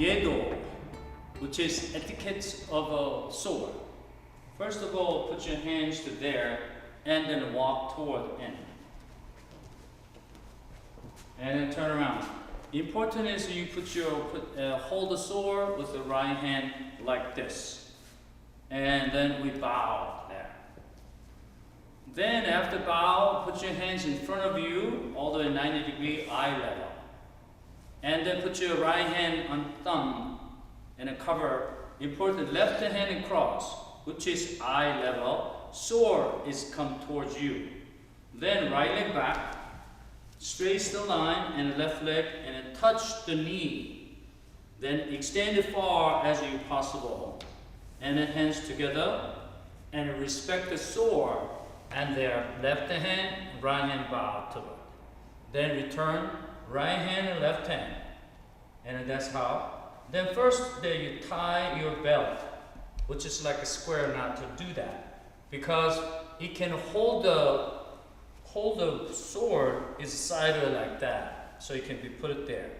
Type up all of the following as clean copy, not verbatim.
Yeh Do, which is etiquette of a sword. First of all, put your hands to there and then walk toward the end. And then turn around. Important is you hold the sword with the right hand like this. And then we bow there. Then after bow, put your hands in front of you, all the way 90-degree eye level. And then put your right hand on thumb and cover important left hand and cross, which is eye level. Sword is come towards you. Then right leg back, straight the line and left leg, and then touch the knee. Then extend it far as you possible. And then hands together and respect the sword and their left hand, right hand bow to it. Then return right hand and left hand. And that's how. Then first there you tie your belt, which is like a square knot to do that. Because it can hold the sword is sideways like that. So it can be put there.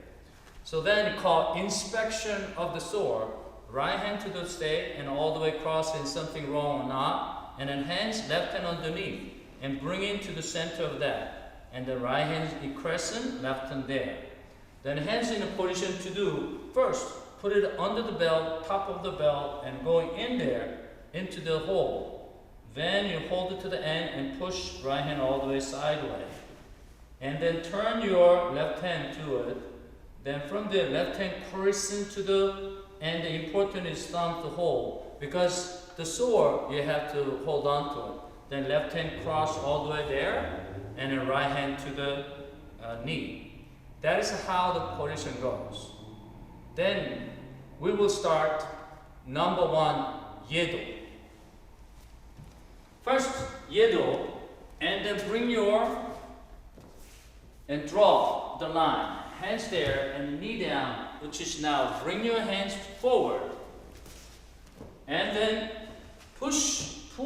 So then you call inspection of the sword. Right hand to the stay and all the way across in something wrong or not. And then hands left hand underneath and bring it to the center of that. And the right hand in crescent, left hand there. Then hands in a position to do, first put it under the belt, top of the belt, and going in there into the hole. Then you hold it to the end and push right hand all the way sideways. And then turn your left hand to it. Then from there, left hand crescent to the, and the important is thumb to hold. Because the sword, you have to hold on to it. Then left hand cross all the way there, and then right hand to the knee. That is how the position goes. Then we will start number 1, Yeh Do. First, Yeh Do, and then bring and draw the line. Hands there and knee down, which is now bring your hands forward. And then pull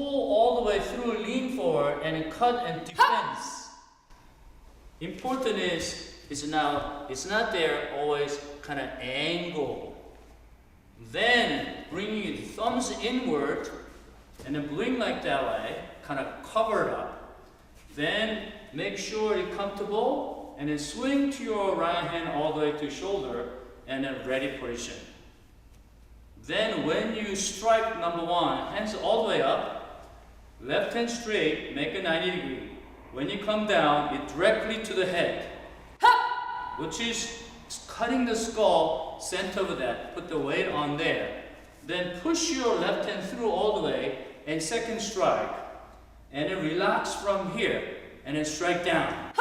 all the way through, lean forward, and cut and defense. Important is now, it's not there always kind of angle. Then bring your thumbs inward, and then bring like that way, kind of cover it up. Then make sure you're comfortable, and then swing to your right hand all the way to shoulder, and then ready position. Then when you strike number 1, hands all the way up, left hand straight, make a 90 degree. When you come down, it directly to the head, which is cutting the skull, center of that, put the weight on there. Then push your left hand through all the way, and second strike. And then relax from here, and then strike down.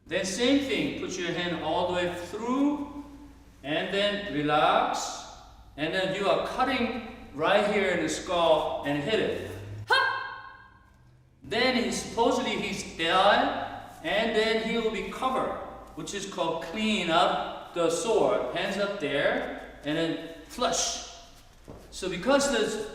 Then same thing, put your hand all the way through, and then relax. And then you are cutting right here in the skull and hit it. Then supposedly he's dead, and then he will be covered, which is called clean up the sword. Hands up there, and then flush. So because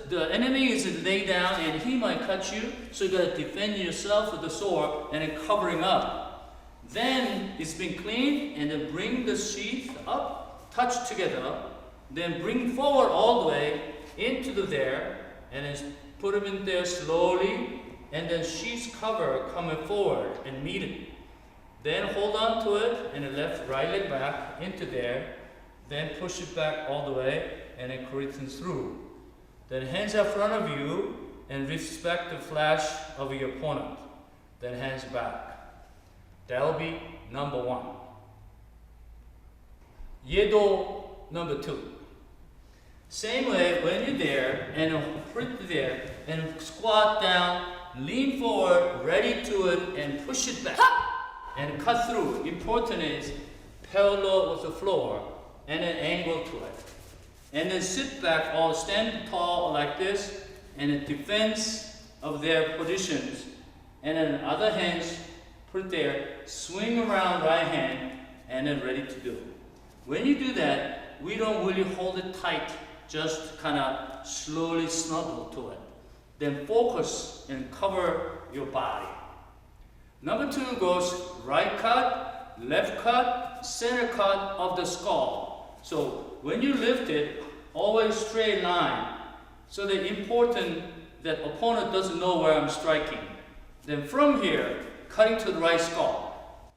the enemy is laid down and he might cut you, so you got to defend yourself with the sword and then covering up. Then it's been cleaned, and then bring the sheath up, touch together. Then bring forward all the way into there, and then put them in there slowly, and then sheath cover coming forward and meet it. Then hold on to it, and then right leg back into there. Then push it back all the way, and then curtain through. Then hands in front of you, and respect the flash of your opponent. Then hands back. That will be number 1. Yeh Do number 2. Same way, when you're there, and put it there, and squat down, lean forward, ready to it, and push it back, and cut through. Important is parallel with the floor, and an angle to it. And then sit back or stand tall like this, and in defense of their positions. And then other hands, put there, swing around right hand, and then ready to do. When you do that, we don't really hold it tight. Just kind of slowly snuggle to it. Then focus and cover your body. Number 2 goes right cut, left cut, center cut of the skull. So when you lift it, always straight line. So the important that opponent doesn't know where I'm striking. Then from here, cutting to the right skull.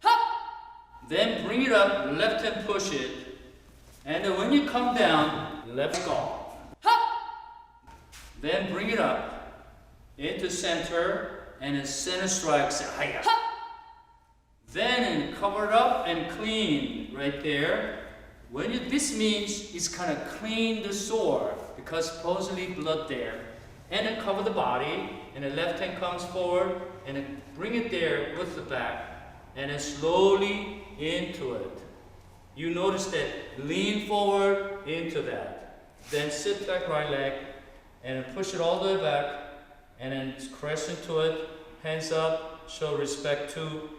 Then bring it up, left hand push it. And then when you come down, left skull. Then bring it up into center and then center strike. Hiya. Then cover it up and clean right there. This means it's kind of clean the sore because supposedly blood there. And then cover the body and the left hand comes forward and then bring it there with the back and then slowly into it. You notice that lean forward into that. Then sit back right leg and then push it all the way back and then crash into it. Hands up, show respect to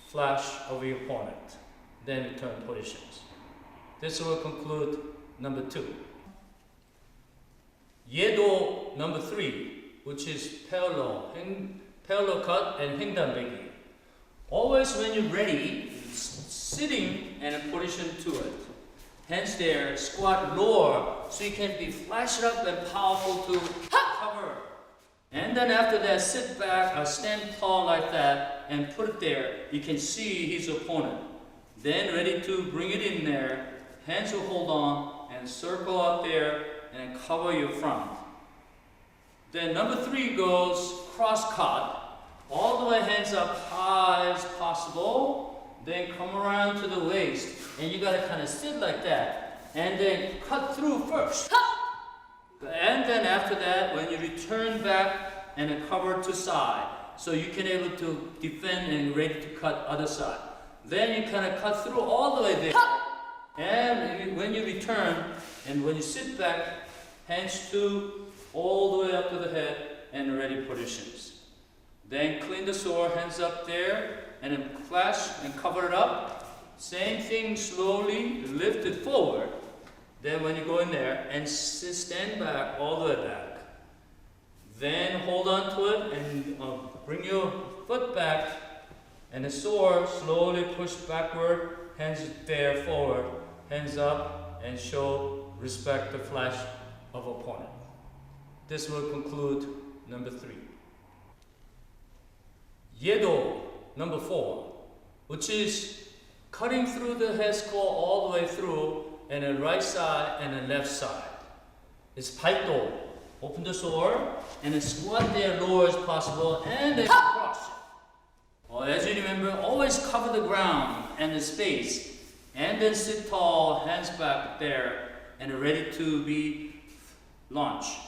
flash of your opponent. Then return positions. This will conclude number 2. Yeh Do number 3, which is parallel cut and 횡단배기. Always when you're ready, sitting and a position to it. Hands there, squat lower, so you can be flashed up and powerful to cover. And then after that, sit back or stand tall like that and put it there. You can see his opponent. Then ready to bring it in there. Hands will hold on and circle up there and then cover your front. Then number 3 goes cross cut. All the way hands up high as possible. Then come around to the waist. And you gotta kind of sit like that. And then cut through first. And then after that, when you return back and then cover to side. So you can able to defend and ready to cut other side. Then you kind of cut through all the way there. And when you return and when you sit back, hands all the way up to the head and ready positions. Then clean the sore, hands up there, and then flash and cover it up. Same thing, slowly lift it forward. Then when you go in there and stand back all the way back. Then hold on to it and bring your foot back and the sore slowly push backward, hands there forward, hands up and show respect the flash of opponent. This will conclude number 3. Yeh Do number 4, which is cutting through the head skull all the way through and the right side and the left side. It's 팔도. Open the sore and then squat there lower as possible and then cross it. As you remember, always cover the ground and the space and then sit tall, hands back there and ready to be launched.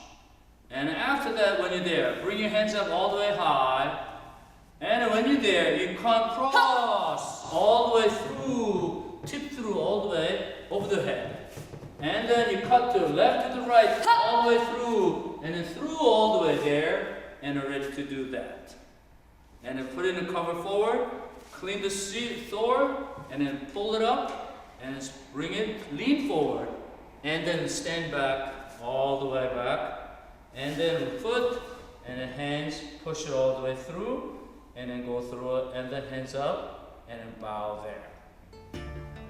And after that, when you're there, bring your hands up all the way high. And when you're there, you can cross all the way through, tip through all the way over the head. And then you cut to the left to the right, all the way through, and then through all the way there, and are ready to do that. And then put in the cover forward, clean the sore, and then pull it up, and then bring it, lean forward, and then stand back, all the way back, and then foot, and then hands, push it all the way through, and then go through it, and then hands up, and then bow there.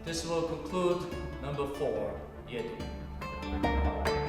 This will conclude number 4, Yeh Do.